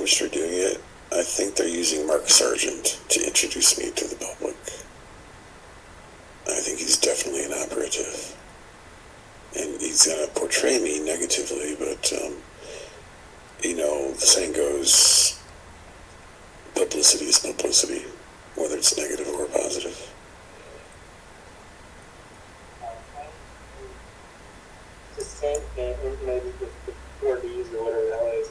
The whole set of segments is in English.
industry doing it. I think they're using Mark Sargent to introduce me to the public. I think he's definitely an operative. And he's going to portray me negatively, but, the saying goes, publicity is publicity, whether it's negative or positive. The same thing, maybe with the 4Ds or whatever that is.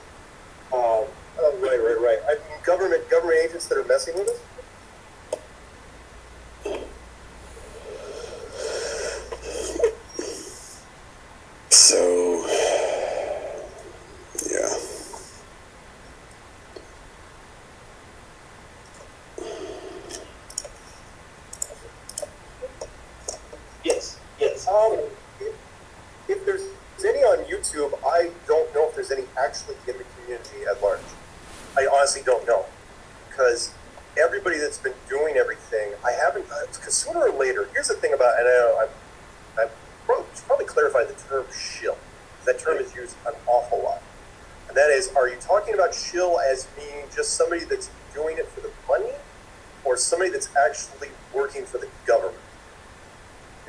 Right. I mean, government agents that are messing with us? So, yeah. Yes. If there's any on YouTube, I don't know if there's any actually in the community at large. I honestly don't know. Because everybody that's been doing everything, I haven't, because sooner or later, here's the thing about, and I probably clarify the term shill. That term is used an awful lot. And that is, are you talking about shill as being just somebody that's doing it for the money, or somebody that's actually working for the government?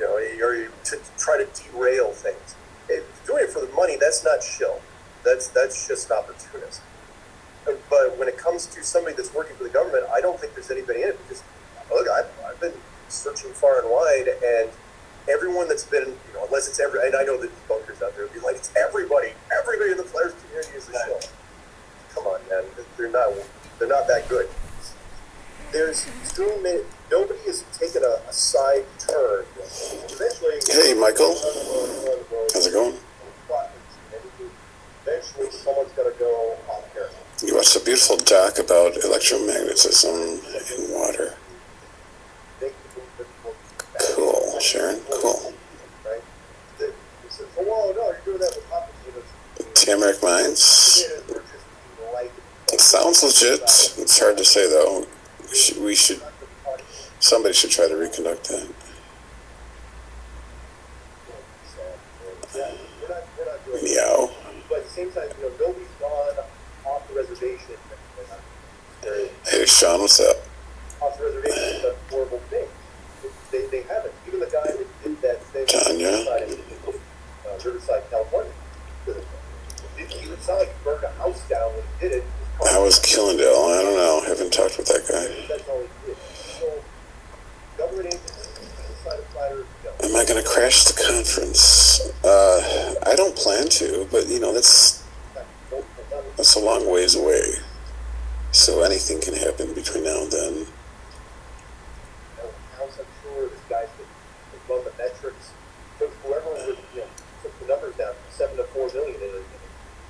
Or you to try to derail things. If you're doing it for the money, that's not shill. That's just an opportunist. But when it comes to somebody that's working for the government, I don't think there's anybody in it, because look, I've been searching far and wide, and everyone that's been, unless it's and I know the debunkers out there would be like, it's everybody in the players community is a shill. Come on, man, they're not that good. There's too many. Nobody has taken a side turn. Eventually, Hey, Michael. How's it going? Eventually, someone's got to go off here. You watched a beautiful doc about electromagnetism in water. Cool, Sharon. Cool. Right? He says, "Oh, no, you're doing that with opportunities." Tamarack Mines. It sounds legit. It's hard to say, though. Somebody should try to reconduct that. Meow. But at the same time, nobody's gone off the reservation. Hey, Sean, what's up? Off the reservation is a horrible thing. They haven't. Even the guy that did that thing Tanya. in Riverside, California. It's not like he burned a house down when he did it. How was Killendale? I don't know. Haven't talked with that guy. That's all he did. So, government agencies inside of flatter, Am I going to crash the conference? I don't plan to, but that's a long ways away. So anything can happen between now and then. I'm sure this guy's been above the metrics. Whoever took the numbers down from 7 to 4 million in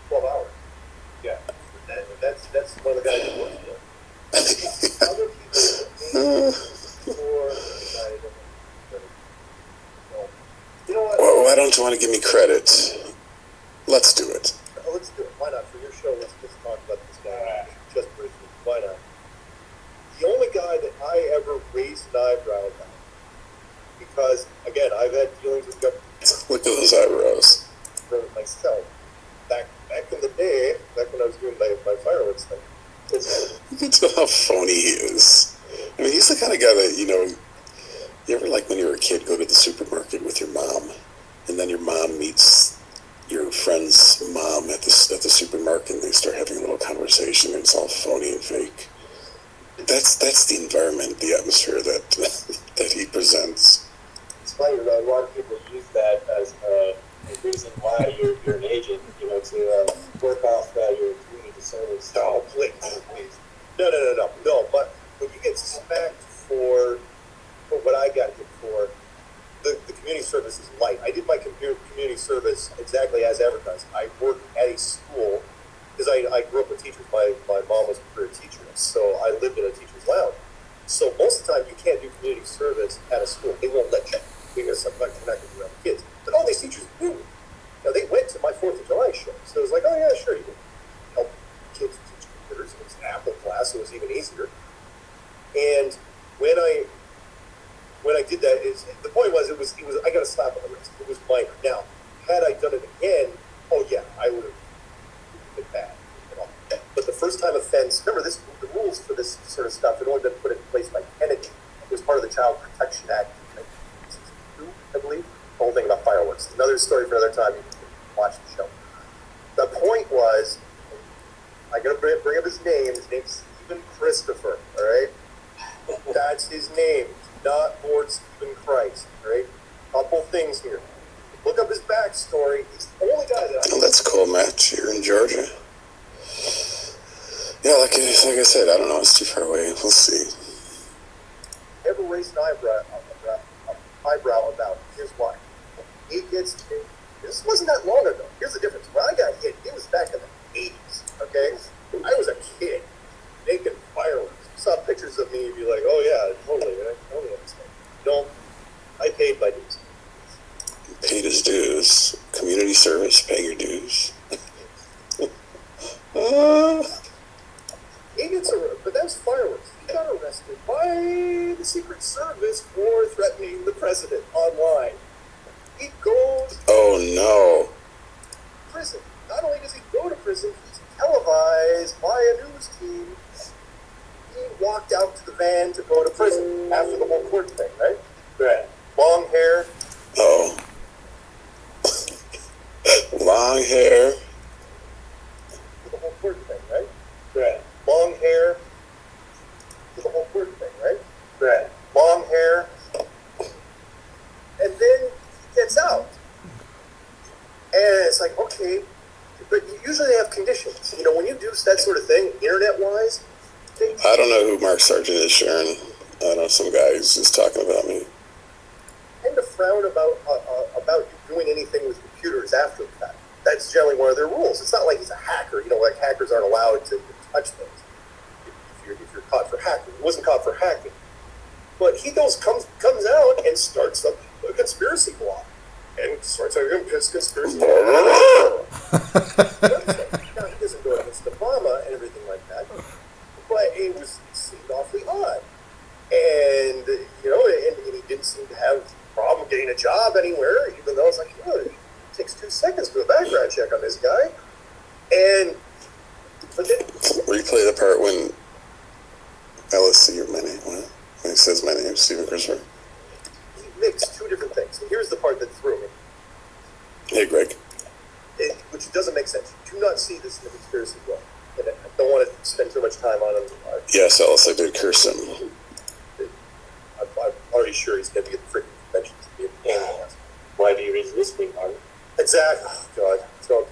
12 hours. Yeah, that's one of the guys that works for it. Other people Well, why don't you want to give me credit? Let's do it. Let's do it. Why not? For your show, let's talk about this guy just briefly. Why not? The only guy that I ever raised an eyebrow about, because again, I've had dealings with government. Look at those eyebrows. For myself, back in the day, back when I was doing my fireworks thing. You can tell how phony he is. I mean, he's the kind of guy that, you ever, like when you were a kid, go to the supermarket with your mom, and then your mom meets your friend's mom at the supermarket, and they start having a little conversation, and it's all phony and fake. That's the environment, the atmosphere that he presents. It's funny that a lot of people use that as a reason why you're an agent, to work off your community service. No, please. No. But when you get smacked for what I got hit for, the community service is light. I did my community service exactly as advertised. I worked at a school, because I grew up with teachers. My mom was a career teacher, so I lived in a teacher's lounge. So most of the time, you can't do community service at a school. They won't let you, because sometimes you're not going to be around the kids. But all these teachers do. They went to my 4th of July show. So it was like, oh yeah, sure, you can help kids teach computers. It was an Apple class, so it was even easier. And when I did that, the point was, it was I got a slap on the wrist. It was minor. Now, had I done it again, oh yeah, I would have been bad. But the first first time offense. Remember, the rules for this sort of stuff had only been put in place by Kennedy. It was part of the Child Protection Act, I believe. The whole thing about fireworks. Another story for another time. You can watch the show. The point was, I gotta bring up his name. His name's Stephen Christopher. All right, that's his name. Not Lord Stephen Christ. All right. Couple things here. Look up his backstory. He's the only guy that. Oh, that's cool, Matt. You're in Georgia. Yeah, like I said, I don't know. It's too far away. We'll see. Ever raised an eyebrow about? Here's why. He gets. This wasn't that long ago. Here's the difference. When I got hit, it was back in the 80s. Okay, I was a kid making fireworks. You saw pictures of me, you'd be like, "Oh yeah, totally. I totally understand." No, I paid my dues. Paid his dues. Community service. Pay your dues. He gets arrested, but that's fireworks. He got arrested by the Secret Service for threatening the president online. He goes Oh no. to prison. Not only does he go to prison, he's televised by a news team. He walked out to the van to go to prison after the whole court thing, right? Right. Long hair. Oh. Long hair. To the whole court thing, right? Right. Long hair. To the whole court thing, right? Right. Long hair. And then he gets out. And it's like, okay, but usually they have conditions. You know, when you do that sort of thing, internet-wise, I don't know who Mark Sargent is, Sharon. I know some guy who's just talking about me. tend to frown about you doing anything with computers after the fact. That's generally one of their rules. It's not like he's a hacker. You know, like hackers aren't allowed to touch things if you're caught for hacking. He wasn't caught for hacking. But he comes out and starts up a conspiracy blog. And starts a conspiracy blog. Now, he doesn't go against Obama and everything like that. But it seemed awfully odd. And, you know, and he didn't seem to have a problem getting a job anywhere, even though it's like, you know, it takes 2 seconds to do a background check on this guy. And, but then... Replay the part when LSC or my name, what? When he says my name, Stephen Christopher. He mixed two different things. And here's the part that threw me. Hey, Greg. Which doesn't make sense. You do not see this in the conspiracy blog. And I don't want to spend too much time on him. Yes, Ellis, I did curse him. I'm already sure he's going to get the freaking convention to be a pain in the ass. Why do you resist me, Martin? Exactly. Oh, God. So,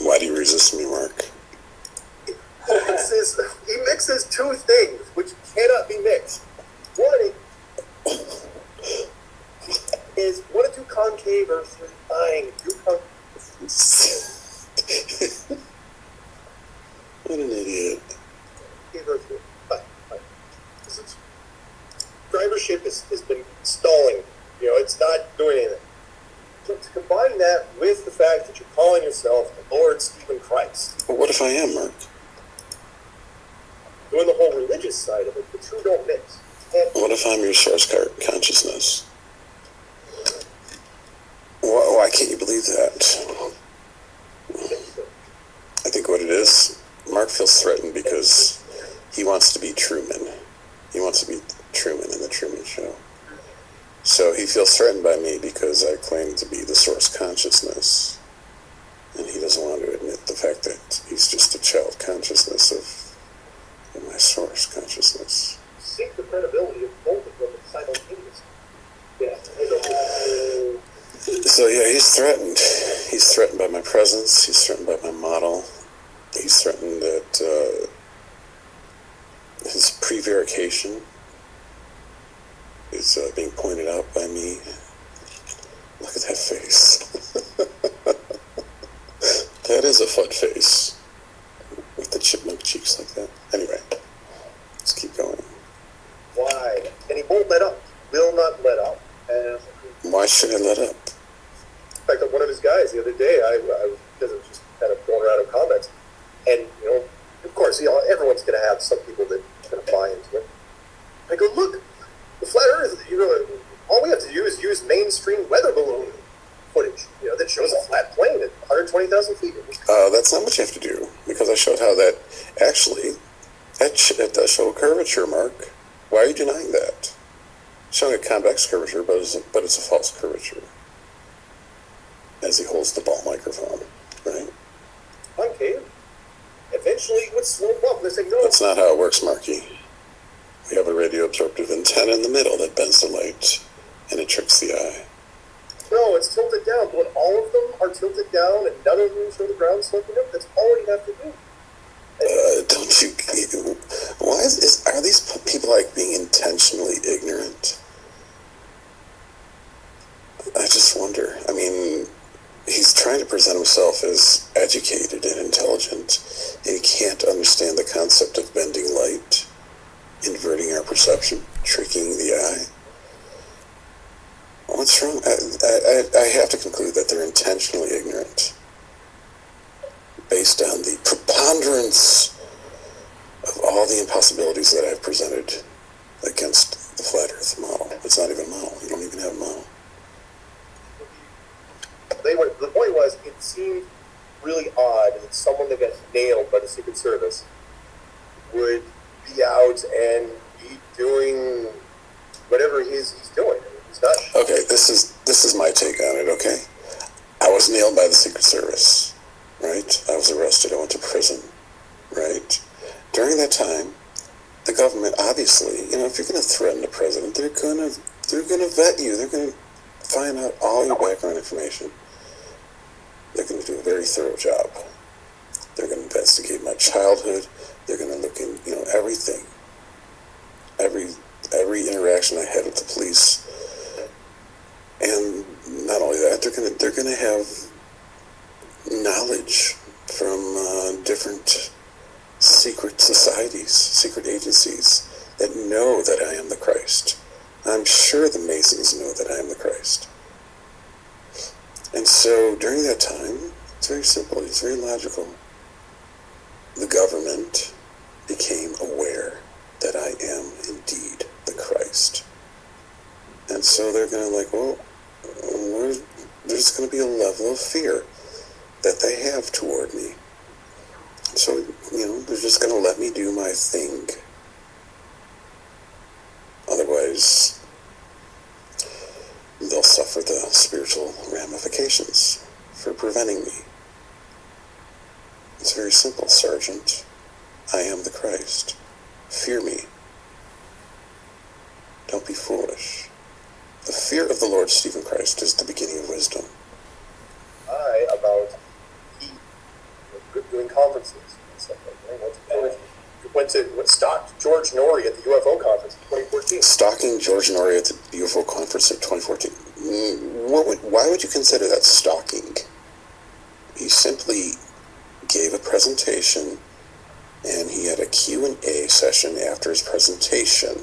Why do you resist me, Mark? He mixes two things which cannot be mixed. One is want to do concave Earth. Fine. Do concave. What an idiot. Concave Earth. Fine. Drivership has been stalling. You know, it's not doing anything. So to combine that with the fact that you're calling yourself the Lord Stephen Christ. Well, what if I am, Mark? Doing the whole religious side of it, the two don't mix. And What if I'm your source consciousness? Why can't you believe that? I think what it is, Mark feels threatened because he wants to be Truman. He wants to be Truman in the Truman Show. So he feels threatened by me because I claim to be the source consciousness. And he doesn't want to admit the fact that he's just a child consciousness of my source consciousness. seek the credibility of both of them simultaneously. Yeah. So yeah, he's threatened. He's threatened by my presence. He's threatened by my model. He's threatened that his prevarication is being pointed out by me. Look at that face. That is a fun face with the chipmunk cheeks like that. Anyway, let's keep going. Why? And he won't let up. Will not let up. And Why should I let up? in fact, one of his guys the other day, I was just kind of going around in comments, and you know, of course, you know, everyone's going to have some people that kind of buy into it. I go, look, the flat Earth. You know, all we have to do is use mainstream weather balloon footage. You know, that shows a flat plane at 120,000 feet. That's not what you have to do. because I showed how that actually, that does show a curvature, Mark. Why are you denying that? Showing a convex curvature, but it's a false curvature. As he holds the ball microphone, right? Concave. Eventually it would slope up. They say, no. That's not how it works, Marky. We have a radio absorptive antenna in the middle that bends the light, and it tricks the eye. No, it's tilted down. When all of them are tilted down and none of them show the ground sloping up, that's all you have to do. Don't you? Why are these people like being intentionally ignorant? I just wonder. I mean, he's trying to present himself as educated and intelligent, and he can't understand the concept of bending light, inverting our perception, tricking the eye. What's wrong? I have to conclude that they're intentionally ignorant, based on the preponderance of all the impossibilities that I've presented against the flat Earth model. It's not even a model. You don't even have a model. The point was, it seemed really odd that someone that got nailed by the Secret Service would be out and be doing whatever he's doing. He's not. Okay, this is my take on it. Okay, I was nailed by the Secret Service, right? I was arrested. I went to prison, right? During that time, the government obviously, if you're going to threaten the president, they're going to vet you. They're going to find out all your background information. They're going to do a very thorough job. They're going to investigate my childhood. They're going to look in, everything. Every interaction I had with the police. And not only that, they're going to have knowledge from different secret societies, secret agencies that know that I am the Christ. I'm sure the Masons know that I am the Christ. And so during that time, it's very simple, it's very logical. The government became aware that I am indeed the Christ. And so they're going to there's going to be a level of fear that they have toward me. So, they're just going to let me do my thing. Otherwise, they'll suffer the spiritual ramifications for preventing me. It's very simple, Sergeant. I am the Christ. Fear me. Don't be foolish. The fear of the Lord Stephen Christ is the beginning of wisdom. About doing conferences and stuff like that. Stalked George Norrie at the UFO conference in 2014. Stalking George Norrie at the UFO conference in 2014. Why would you consider that stalking? He simply gave a presentation, and he had a Q&A session after his presentation.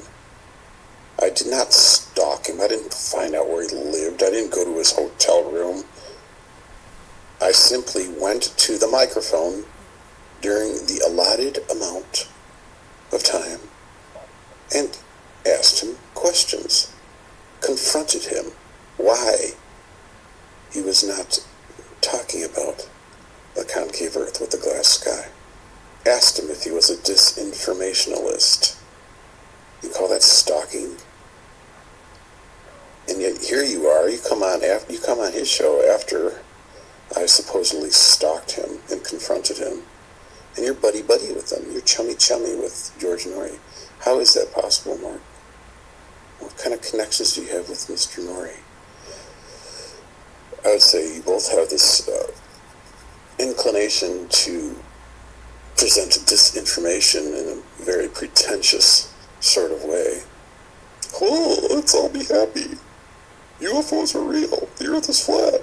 I did not stalk him. I didn't find out where he lived. I didn't go to his hotel room. I simply went to the microphone during the allotted amount of time and asked him questions, confronted him why he was not talking about the concave earth with the glass sky. Asked him if he was a disinformationalist. You call that stalking? And yet here you are, you come on his show after I supposedly stalked him and confronted him, and you're buddy-buddy with him. You're chummy-chummy with George Norrie. How is that possible, Mark? What kind of connections do you have with Mr. Norrie? I would say you both have this inclination to present disinformation in a very pretentious sort of way. Oh, let's all be happy. UFOs are real. The earth is flat.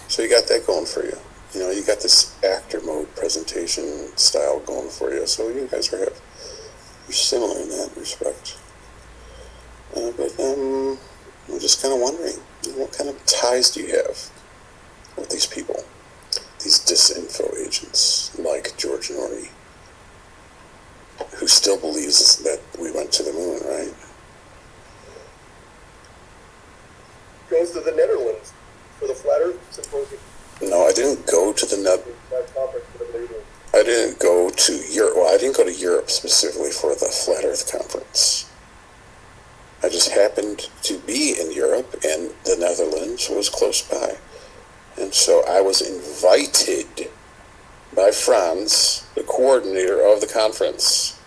So you got that going for you. You got this actor mode presentation style going for you. So you guys you're similar in that respect. But I'm just kind of wondering, what kind of ties do you have with these people? These disinfo agents like George Norrie, who still believes that we went to the moon, right? Goes to the Netherlands for the Flat Earth Symposium. No, I didn't go to the Conference, whatever they're doing. I didn't go to Europe. Well, I didn't go to Europe specifically for the Flat Earth Conference. I just happened to be in Europe, and the Netherlands was close by. And so I was invited by Franz, the coordinator of the conference,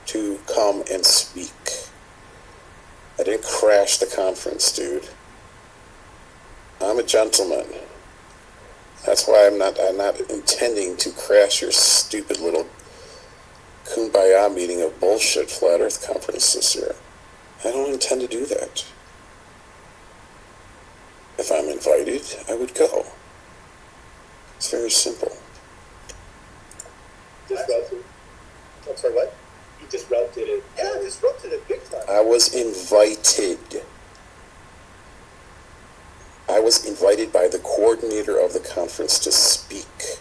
to come and speak. I didn't crash the conference, dude. I'm a gentleman. That's why I'm not intending to crash your stupid little kumbaya meeting of bullshit Flat Earth Conference this year. I don't intend to do that. If I'm invited, I would go. It's very simple. Disrupted. I'm sorry, what? He disrupted it. Yeah, disrupted it big time. I was invited. I was invited by the coordinator of the conference to speak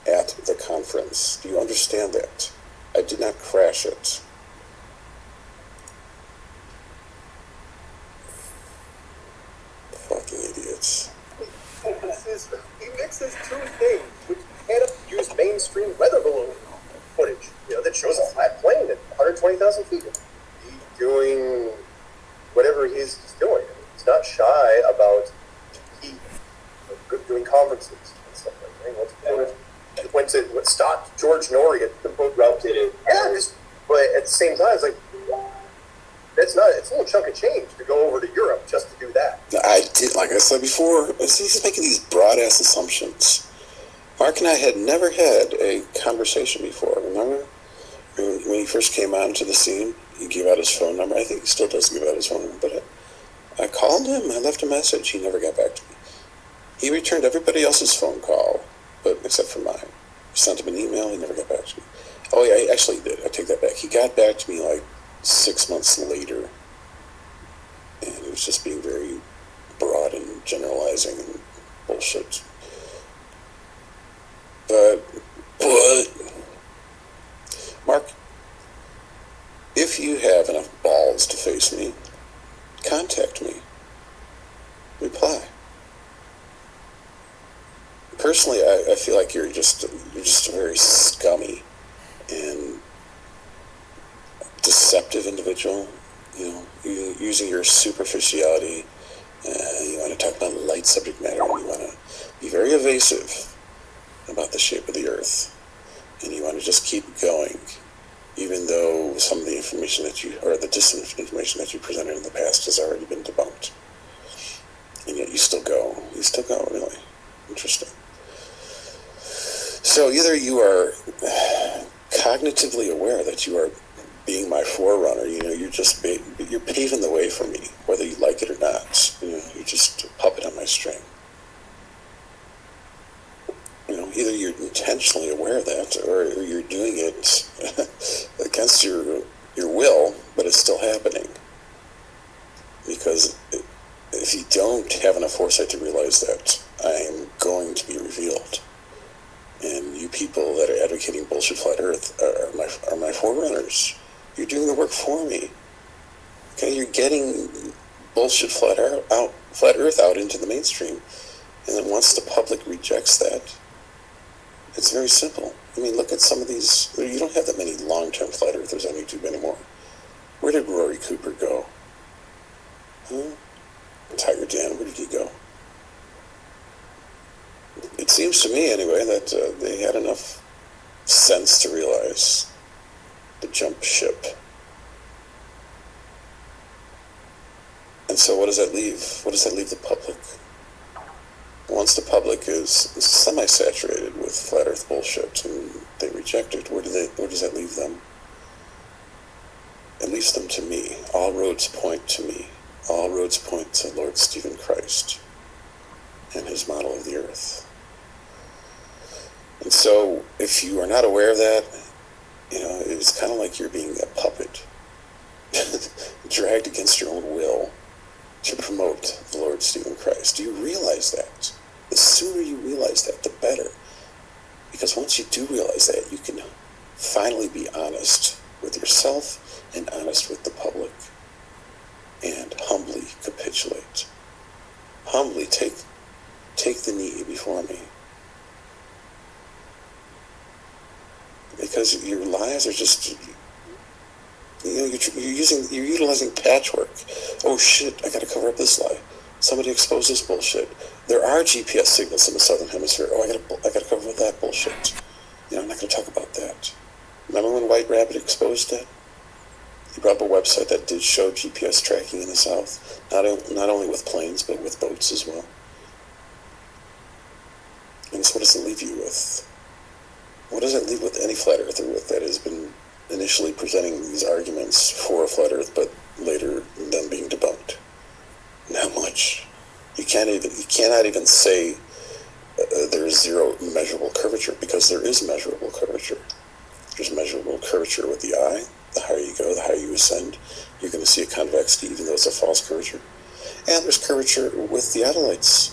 at the conference. Do you understand that? I did not crash it. Fucking idiots. He mixes two things, which can't use mainstream weather balloon footage, that shows a flat plane at 120,000 feet. He's doing whatever he's doing. He's not shy about doing conferences and stuff like that. What stopped George Norrie at the book Disrupted it. Yeah, but at the same time, it's like, it's a little chunk of change to go over to Europe just to do that. I did, like I said before, he's making these broad-ass assumptions. Mark and I had never had a conversation before, remember? When he first came onto the scene, he gave out his phone number. I think he still does give out his phone number, but I called him, I left a message, he never got back to me. He returned everybody else's phone call, but except for mine. I sent him an email, he never got back to me. Oh yeah, he actually did, I take that back. He got back to me like 6 months later, and he was just being very broad and generalizing and bullshit. But, Mark, if you have enough balls to face me, contact me. Reply. Personally, I feel like you're just a very scummy and deceptive individual. Using your superficiality. You want to talk about light subject matter, and you want to be very evasive about the shape of the Earth, and you want to just keep going, even though some of the information or the disinformation that you presented in the past has already been debunked. And yet you still go, really. Interesting. So either you are cognitively aware that you are being my forerunner, you're paving the way for me, whether you like it or not. You're just a puppet on my string. Either you're intentionally aware of that, or you're doing it against your will, but it's still happening. Because if you don't have enough foresight to realize that, I am going to be revealed. And you people that are advocating bullshit flat Earth are my forerunners. You're doing the work for me. Okay, you're getting bullshit flat Earth out into the mainstream, and then once the public rejects that, it's very simple. Look at some of these. You don't have that many long-term flat earthers on YouTube anymore. Where did Rory Cooper go? Tiger Dan, where did he go? It seems to me, anyway, that they had enough sense to realize to jump ship. And so what does that leave? What does that leave the public? Once the public is semi-saturated with flat Earth bullshit and they reject it, where does that leave them? It leaves them to me. All roads point to me. All roads point to Lord Stephen Christ and his model of the Earth. And so, if you are not aware of that, it's kind of like you're being a puppet, dragged against your own will to promote the Lord Stephen Christ. Do you realize that? The sooner you realize that, the better. Because once you do realize that, you can finally be honest with yourself and honest with the public, and humbly capitulate. Humbly take the knee before me. because your lies are just, you're utilizing patchwork. Oh shit, I gotta cover up this lie. Somebody exposed this bullshit. There are GPS signals in the southern hemisphere. Oh, I gotta cover up that bullshit. I'm not gonna talk about that. Remember when White Rabbit exposed that? He brought up a website that did show GPS tracking in the south, not only with planes, but with boats as well. And so what does it leave you with? What does it leave with any flat earther with that has been initially presenting these arguments for a flat earth, but later them being debunked? Not much. You cannot even say there's zero measurable curvature, because there is measurable curvature. There's measurable curvature with the eye. The higher you go, the higher you ascend, you're going to see a convexity, even though it's a false curvature. And there's curvature with the theodolites.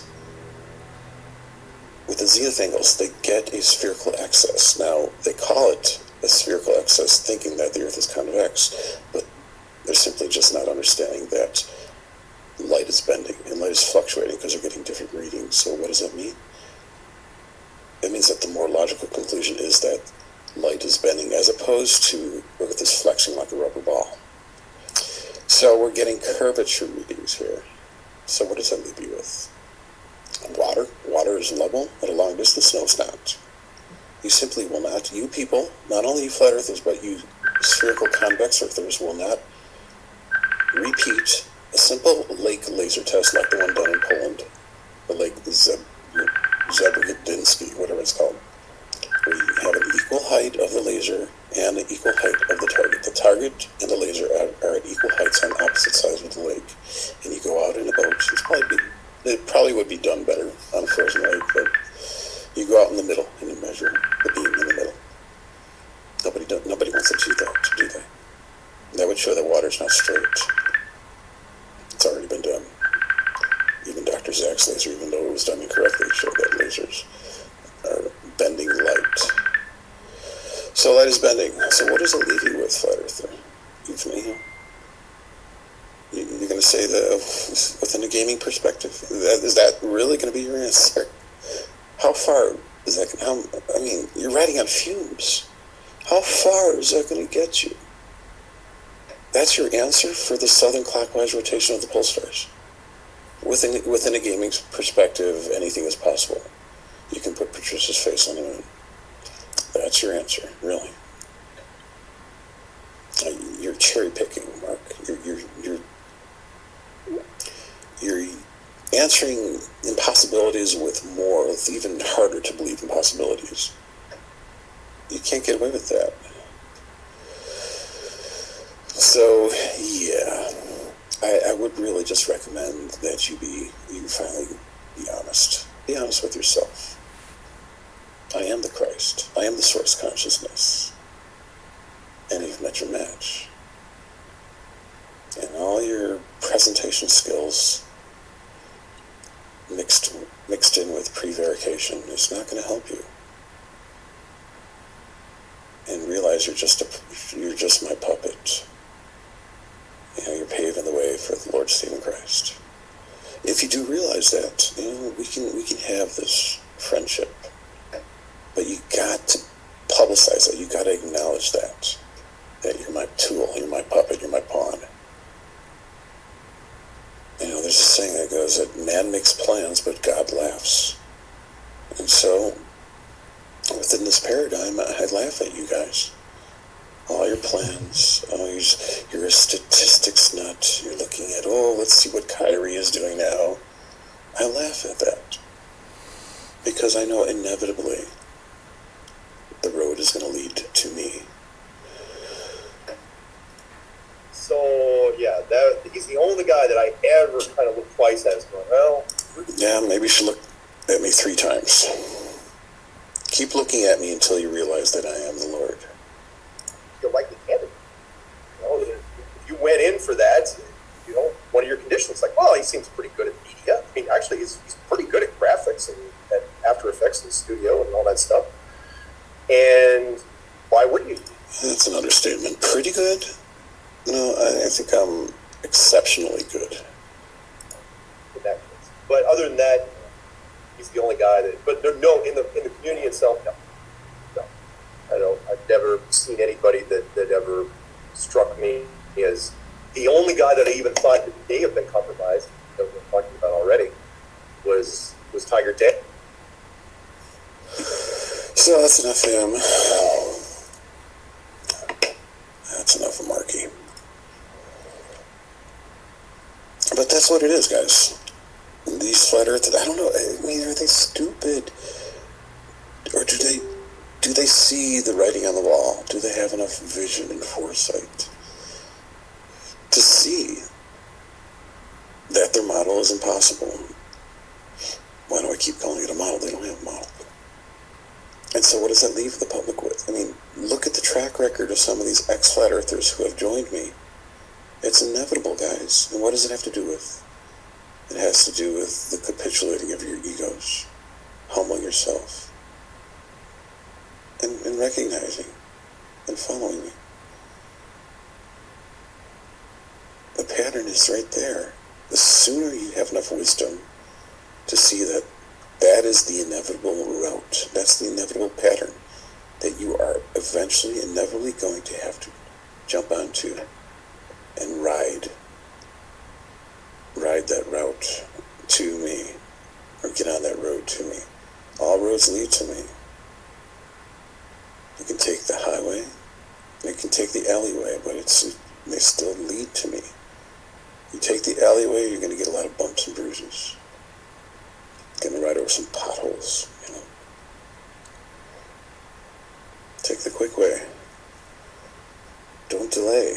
With the zenith angles, they get a spherical excess. Now, they call it a spherical excess, thinking that the Earth is convex, but they're simply just not understanding that light is bending and light is fluctuating because they're getting different readings. So what does that mean? It means that the more logical conclusion is that light is bending as opposed to Earth is flexing like a rubber ball. So we're getting curvature readings here. So what does that leave you with? Water. Water is level at a long distance. No, it's not. You simply will not, you people, not only you flat earthers, but you spherical convex earthers will not repeat a simple lake laser test like the one done in Poland, the Lake Zebrzyński, whatever it's called, where you have an equal height of the laser and an equal height of the target. The target and the laser are at equal heights on opposite sides of the lake, and you go out in a boat. It probably would be done better on a frozen lake, but you go out in the middle and you measure the beam in the middle. Nobody wants to do that, do they? That would show that water's not straight. It's already been done. Even Dr. Zach's laser, even though it was done incorrectly, showed that lasers are bending light. So light is bending. So what does it leave you with, flat earther? You're going to say that within a gaming perspective? Is that really going to be your answer? How far is that? You're riding on fumes. How far is that going to get you? That's your answer for the southern clockwise rotation of the pole stars. Within a gaming perspective, anything is possible. You can put Patricia's face on the moon. That's your answer, really. You're cherry picking, Mark. You're answering impossibilities with more, with even harder to believe impossibilities. You can't get away with that. So, yeah, I would really just recommend that you finally be honest. Be honest with yourself. I am the Christ. I am the source consciousness. And you've met your match. And all your presentation skills mixed in with prevarication is not going to help you. And realize you're just my puppet. You're paving the way for the Lord Stephen Christ. If you do realize that, we can have this friendship, but you got to publicize it. You got to acknowledge that you're my tool, you're my puppet, you're my pawn. There's a saying that goes that man makes plans, but God laughs. And so, within this paradigm, I laugh at you guys. All your plans, you're a statistics nut. You're looking at, let's see what Kyrie is doing now. I laugh at that. Because I know inevitably the road is going to lead to me. So, yeah, he's the only guy that I ever kind of look twice at. Going, well, yeah, maybe you should look at me 3 times. Keep looking at me until you realize that I am the Lord. You're likely candidate. If you went in for that, one of your conditions, like, well, he seems pretty good at media. I mean, actually, he's pretty good at graphics and After Effects in the studio and all that stuff. And why wouldn't you? That's an understatement. Pretty good? No, I think I'm exceptionally good. In that case. But other than that, he's the only guy that. But no, in the community itself, no. I I've never seen anybody that ever struck me as the only guy that I even thought that may have been compromised, that we're talking about already, was Tiger Day. So that's enough of him. That's enough of Marky. But that's what it is, guys. These flat earthers, I don't know, I mean, are they stupid? Or do they see the writing on the wall? Do they have enough vision and foresight to see that their model is impossible? Why do I keep calling it a model? They don't have a model. And so what does that leave the public with? I mean, look at the track record of some of these ex-flat earthers who have joined me. It's inevitable, guys. And what does it have to do with? It has to do with the capitulating of your egos, humbling yourself, and recognizing and following me. The pattern is right there. The sooner you have enough wisdom to see that that is the inevitable route, that's the inevitable pattern that you are eventually, inevitably going to have to jump onto and ride that route to me, or get on that road to me. All roads lead to me. You can take the highway, you can take the alleyway, but they still lead to me. You take the alleyway, you're going to get a lot of bumps and bruises. You're going to ride over some potholes, you know. Take the quick way. Don't delay.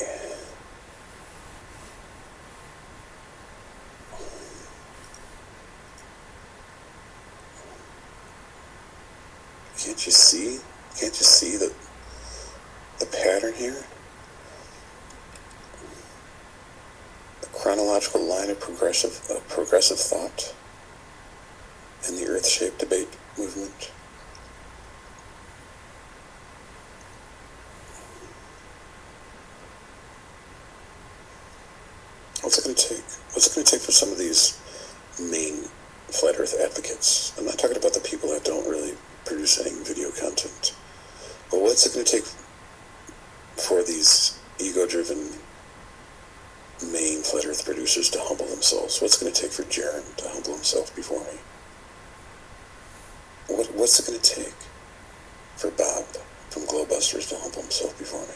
Can't you see? Can't you see the pattern here? The chronological line of progressive thought in the earth-shaped debate movement. What's it going to take? What's it going to take for some of these main flat earth advocates? I'm not talking about the people that don't really produce any video content. But what's it going to take for these ego-driven main flat earth producers to humble themselves? What's it going to take for Jaron to humble himself before me? What's it going to take for Bob from Glowbusters to humble himself before me?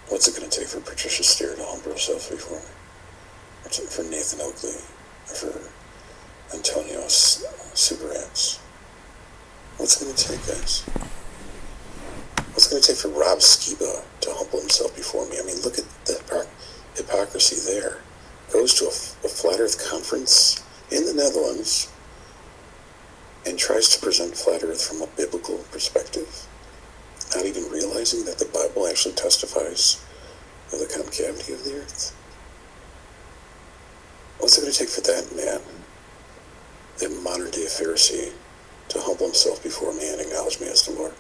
What's it going to take for Patricia Steer to humble herself before me? What's it for Nathan Oakley? Or for Antonio Subarats? What's it going to take, guys? What's it going to take for Rob Skiba to humble himself before me? I mean, look at the hypocrisy there. Goes to a flat earth conference in the Netherlands and tries to present flat earth from a biblical perspective, not even realizing that the Bible actually testifies of the concavity of the earth. What's it going to take for that man, that modern day Pharisee, to humble himself before me and acknowledge me as the Lord?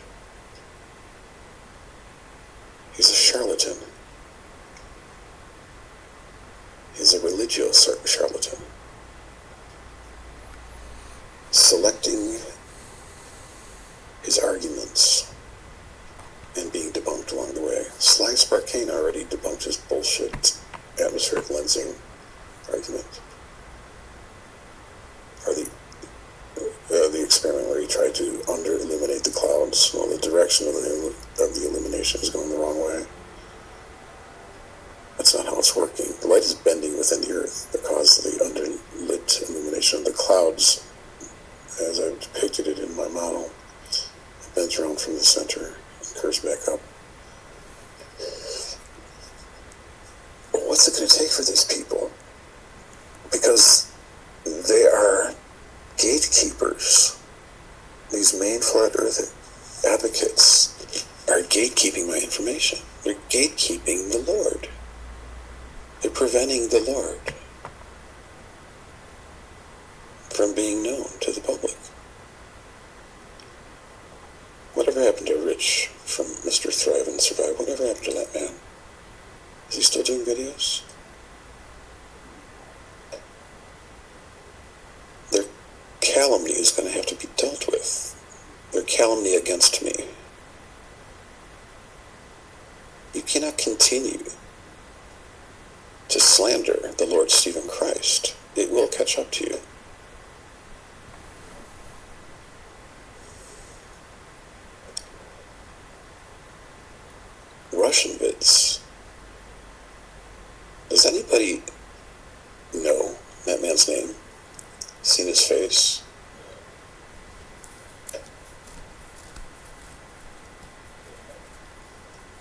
He's a charlatan. He's a religious charlatan, selecting his arguments and being debunked along the way. Sly Sparkane already debunked his bullshit atmospheric lensing argument. Or the experiment where he tried to under-illuminate the clouds while the direction of the illumination is going the wrong way. That's not how it's working. The light is bending within the earth because of the underlit illumination of the clouds, as I've depicted it in my model. It bends around from the center and curves back up. But what's it going to take for these people? Because they are gatekeepers. These main flat earth advocates are gatekeeping my information. They're gatekeeping the Lord. They're preventing the Lord from being known to the public. Whatever happened to Rich from Mr. Thrive and Survive? Whatever happened to that man? Is he still doing videos? calumny is going to have to be dealt with. Their calumny against me. You cannot continue to slander the Lord Stephen Christ. It will catch up to you. Russian vids. Does anybody know that man's name? Seen his face?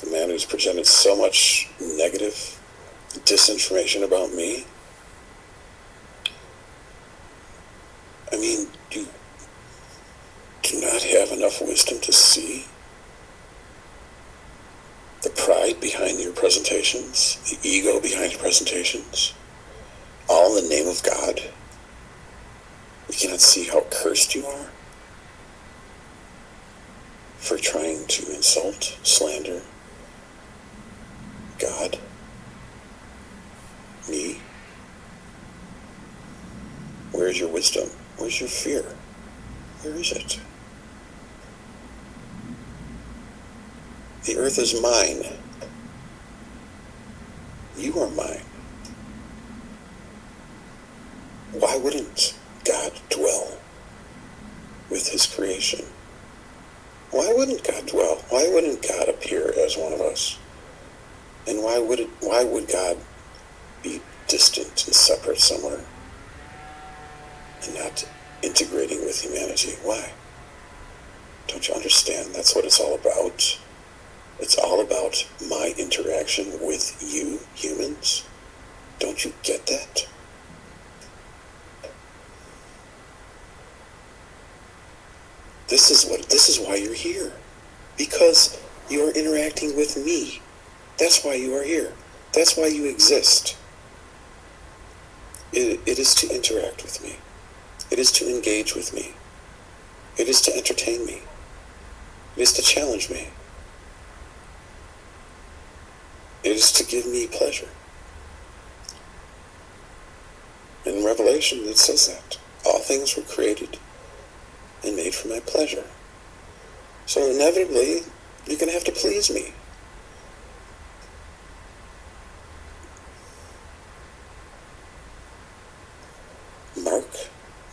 The man who's presented so much negative disinformation about me. I mean, you do not have enough wisdom to see the pride behind your presentations, the ego behind your presentations, all in the name of God. You cannot see how cursed you are for trying to insult, slander God, me. Where is your wisdom? Where's your fear? Where is it? The earth is mine. You are mine. Why wouldn't God dwell with his creation? Why wouldn't God dwell? Why wouldn't God appear as one of us? And why would God be distant and separate somewhere and not integrating with humanity? Why? Don't you understand? That's what it's all about. It's all about my interaction with you, humans. Don't you get that? This is why you're here. Because you are interacting with me. That's why you are here. That's why you exist. It is to interact with me. It is to engage with me. It is to entertain me. It is to challenge me. It is to give me pleasure. In Revelation, it says that. All things were created and made for my pleasure. So inevitably, you're going to have to please me.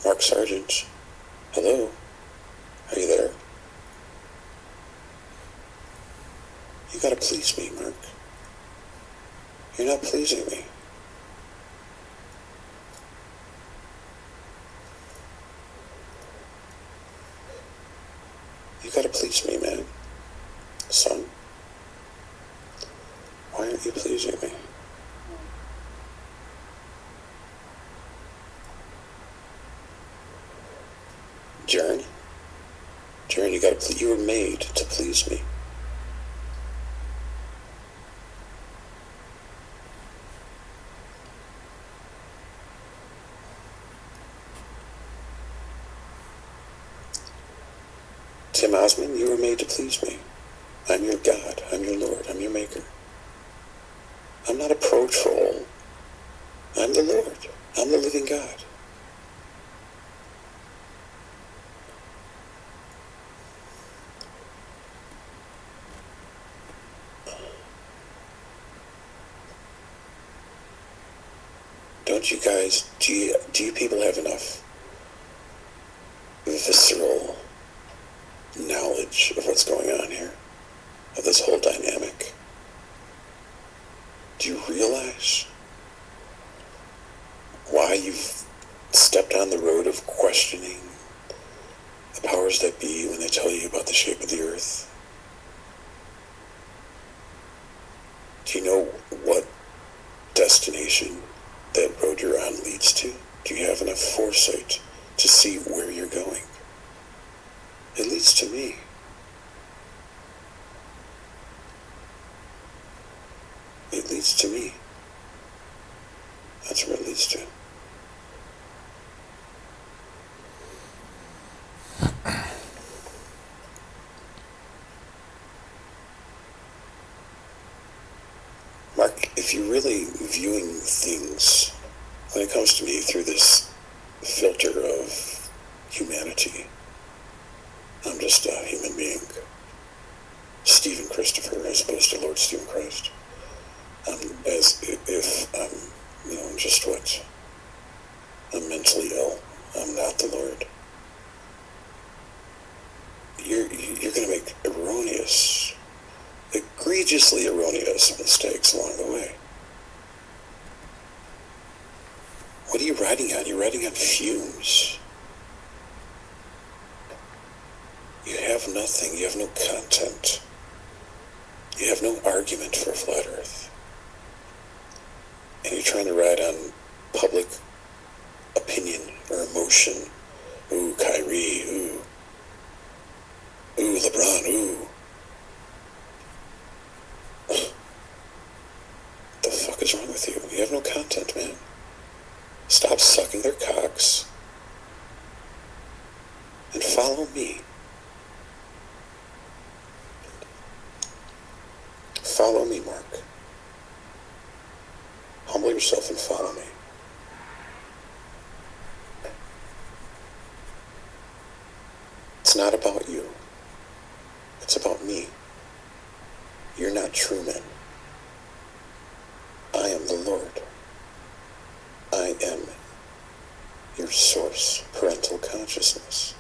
Mark Sargent, hello, are you there? You gotta please me, Mark. You're not pleasing me. You gotta please me, man. Son, why aren't you pleasing me? Jaren, you were made to please me. Tim Osmond, you were made to please me. I'm your God. I'm your Lord. I'm your Maker. I'm not a pro-troll. I'm the Lord. I'm the living God. Don't you guys, do you people have enough visceral knowledge of what's going on here, of this whole dynamic? Do you realize why you've stepped on the road of questioning the powers that be when they tell you about the shape of the earth? Do you know what destination that road you're on leads to? Do you have enough foresight to see where you're going? It leads to me. It leads to me. That's where it leads to. Mark, if you're really viewing things, when it comes to me, through this filter of humanity. I'm just a human being. Stephen Christopher as opposed to Lord Stephen Christ. As if I'm just what? I'm mentally ill. I'm not the Lord. You're going to make egregiously erroneous mistakes along the way. What are you riding on? You're riding on fumes. You have nothing. You have no content. You have no argument for a flat earth. And you're trying to ride on public opinion or emotion. Ooh, Kyrie, ooh. Ooh, LeBron, ooh. What the fuck is wrong with you? You have no content, man. Stop sucking their cocks and follow me. Follow me, Mark. Humble yourself and follow me. It's not about you. It's about me. You're not Truman. I am the Lord. I am your source, parental consciousness.